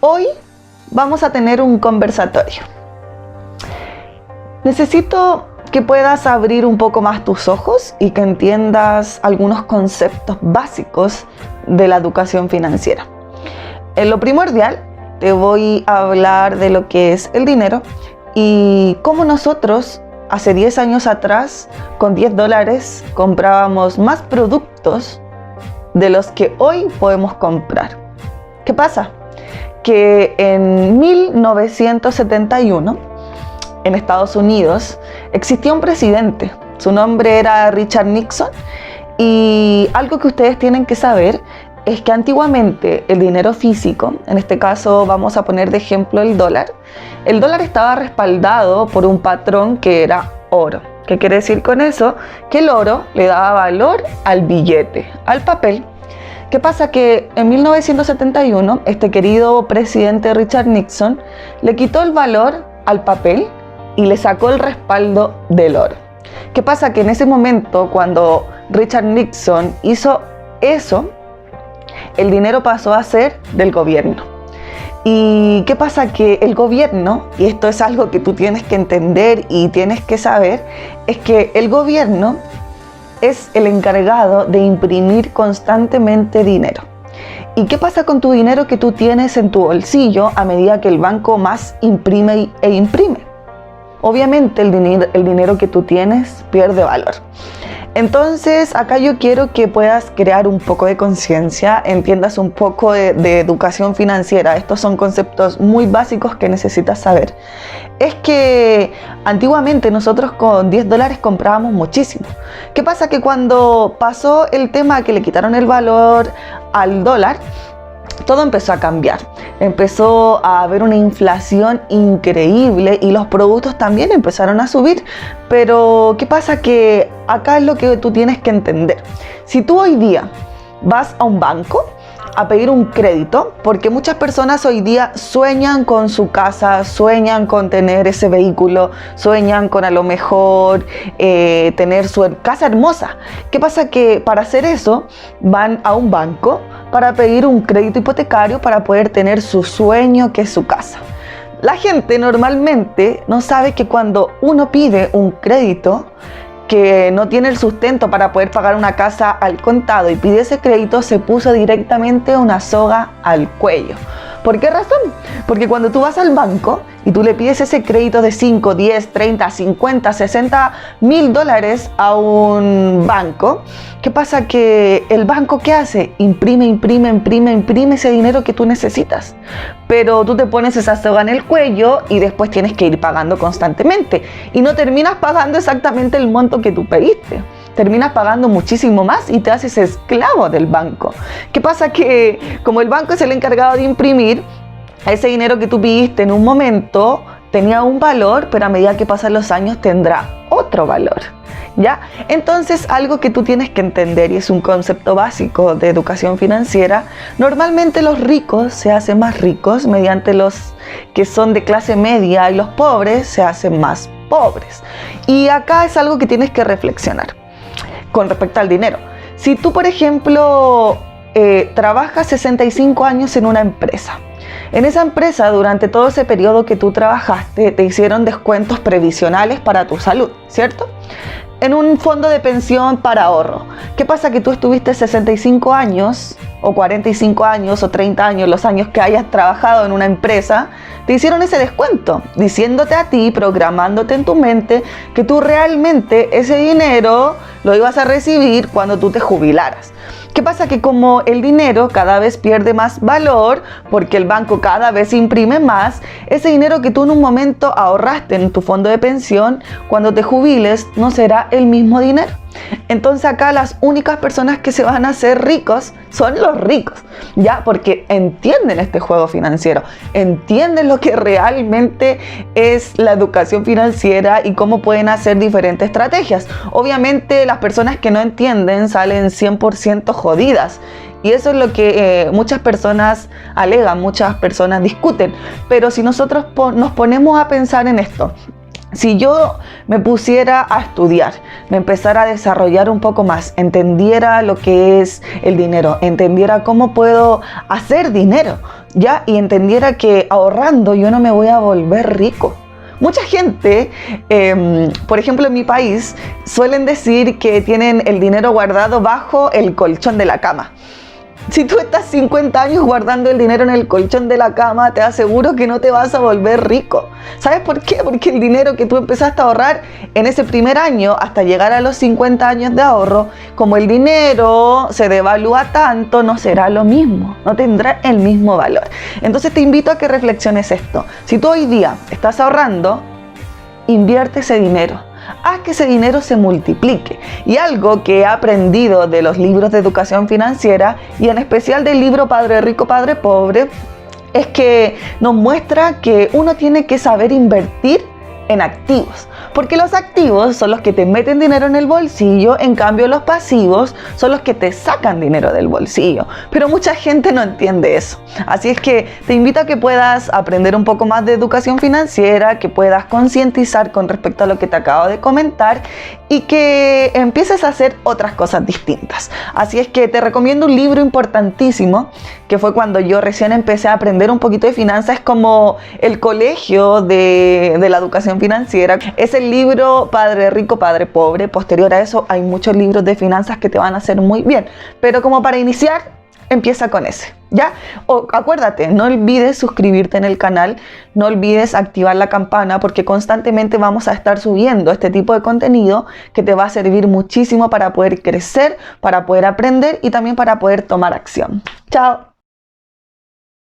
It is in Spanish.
Hoy vamos a tener un conversatorio. Necesito que puedas abrir un poco más tus ojos y que entiendas algunos conceptos básicos de la educación financiera. En lo primordial, te voy a hablar de lo que es el dinero y cómo nosotros hace 10 años atrás, con $10 comprábamos más productos de los que hoy podemos comprar. ¿Qué pasa? Que en 1971, en Estados Unidos, existía un presidente. Su nombre era Richard Nixon. Y algo que ustedes tienen que saber es que antiguamente el dinero físico, en este caso vamos a poner de ejemplo el dólar estaba respaldado por un patrón que era oro. ¿Qué quiere decir con eso? Que el oro le daba valor al billete, al papel. ¿Qué pasa? Que en 1971 este querido presidente Richard Nixon le quitó el valor al papel y le sacó el respaldo del oro. ¿Qué pasa? Que en ese momento, cuando Richard Nixon hizo eso, el dinero pasó a ser del gobierno. ¿Y qué pasa? Que el gobierno, y esto es algo que tú tienes que entender y tienes que saber, es que el gobierno es el encargado de imprimir constantemente dinero. ¿Y qué pasa con tu dinero que tú tienes en tu bolsillo a medida que el banco más imprime e imprime? Obviamente el dinero que tú tienes pierde valor. Entonces acá yo quiero que puedas crear un poco de conciencia, entiendas un poco de educación financiera. Estos son conceptos muy básicos que necesitas saber. Es que antiguamente nosotros con $10 comprábamos muchísimo. ¿Qué pasa? Que cuando pasó el tema que le quitaron el valor al dólar, todo empezó a cambiar. Empezó a haber una inflación increíble y los productos también empezaron a subir. Pero ¿qué pasa? Que acá es lo que tú tienes que entender. Si tú hoy día vas a un banco a pedir un crédito, porque muchas personas hoy día sueñan con su casa, sueñan con tener ese vehículo, sueñan con a lo mejor tener su casa hermosa. ¿Qué pasa? Que para hacer eso van a un banco para pedir un crédito hipotecario para poder tener su sueño, que es su casa. La gente normalmente no sabe que cuando uno pide un crédito que no tiene el sustento para poder pagar una casa al contado y pide ese crédito, se puso directamente una soga al cuello. ¿Por qué razón? Porque cuando tú vas al banco y tú le pides ese crédito de 5, 10, 30, 50, 60 mil dólares a un banco, ¿qué pasa? Que el banco, ¿qué hace? Imprime ese dinero que tú necesitas. Pero tú te pones esa soga en el cuello y después tienes que ir pagando constantemente. Y no terminas pagando exactamente el monto que tú pediste. Terminas pagando muchísimo más y te haces esclavo del banco. ¿Qué pasa? Que como el banco es el encargado de imprimir, ese dinero que tú pidiste en un momento tenía un valor, pero a medida que pasan los años tendrá otro valor. ¿Ya? Entonces, algo que tú tienes que entender, y es un concepto básico de educación financiera, normalmente los ricos se hacen más ricos mediante los que son de clase media, y los pobres se hacen más pobres. Y acá es algo que tienes que reflexionar con respecto al dinero. Si tú, por ejemplo, trabajas 65 años en una empresa, en esa empresa, durante todo ese periodo que tú trabajaste, te hicieron descuentos previsionales para tu salud, ¿cierto? En un fondo de pensión para ahorro. ¿Qué pasa? Que tú estuviste 65 años, o 45 años, o 30 años, los años que hayas trabajado en una empresa, te hicieron ese descuento, diciéndote a ti, programándote en tu mente, que tú realmente ese dinero lo ibas a recibir cuando tú te jubilaras. ¿Qué pasa? Que como el dinero cada vez pierde más valor, porque el banco cada vez imprime más, ese dinero que tú en un momento ahorraste en tu fondo de pensión, cuando te jubiles no será el mismo dinero. Entonces acá las únicas personas que se van a hacer ricos son los ricos, ¿ya? Porque entienden este juego financiero, entienden lo que realmente es la educación financiera y cómo pueden hacer diferentes estrategias. Obviamente las personas que no entienden salen 100% jodidas. Y eso es lo que muchas personas alegan, muchas personas discuten. Pero si nosotros nos ponemos a pensar en esto, si yo me pusiera a estudiar, me empezara a desarrollar un poco más, entendiera lo que es el dinero, entendiera cómo puedo hacer dinero, ¿ya? Y entendiera que ahorrando yo no me voy a volver rico. Mucha gente, por ejemplo en mi país, suelen decir que tienen el dinero guardado bajo el colchón de la cama. Si tú estás 50 años guardando el dinero en el colchón de la cama, te aseguro que no te vas a volver rico. ¿Sabes por qué? Porque el dinero que tú empezaste a ahorrar en ese primer año, hasta llegar a los 50 años de ahorro, como el dinero se devalúa tanto, no será lo mismo, no tendrá el mismo valor. Entonces te invito a que reflexiones esto. Si tú hoy día estás ahorrando, invierte ese dinero. Haz que ese dinero se multiplique. Y algo que he aprendido de los libros de educación financiera, y en especial del libro Padre Rico, Padre Pobre, es que nos muestra que uno tiene que saber invertir en activos, porque los activos son los que te meten dinero en el bolsillo, en cambio los pasivos son los que te sacan dinero del bolsillo, pero mucha gente no entiende eso. Así es que te invito a que puedas aprender un poco más de educación financiera, que puedas concientizar con respecto a lo que te acabo de comentar y que empieces a hacer otras cosas distintas. Así es que te recomiendo un libro importantísimo, que fue cuando yo recién empecé a aprender un poquito de finanzas, es como el colegio de la educación financiera. Es el libro Padre Rico, Padre Pobre. Posterior a eso hay muchos libros de finanzas que te van a hacer muy bien, pero como para iniciar, empieza con ese, ¿ya? Acuérdate, no olvides suscribirte en el canal, no olvides activar la campana, porque constantemente vamos a estar subiendo este tipo de contenido que te va a servir muchísimo para poder crecer, para poder aprender y también para poder tomar acción. Chao.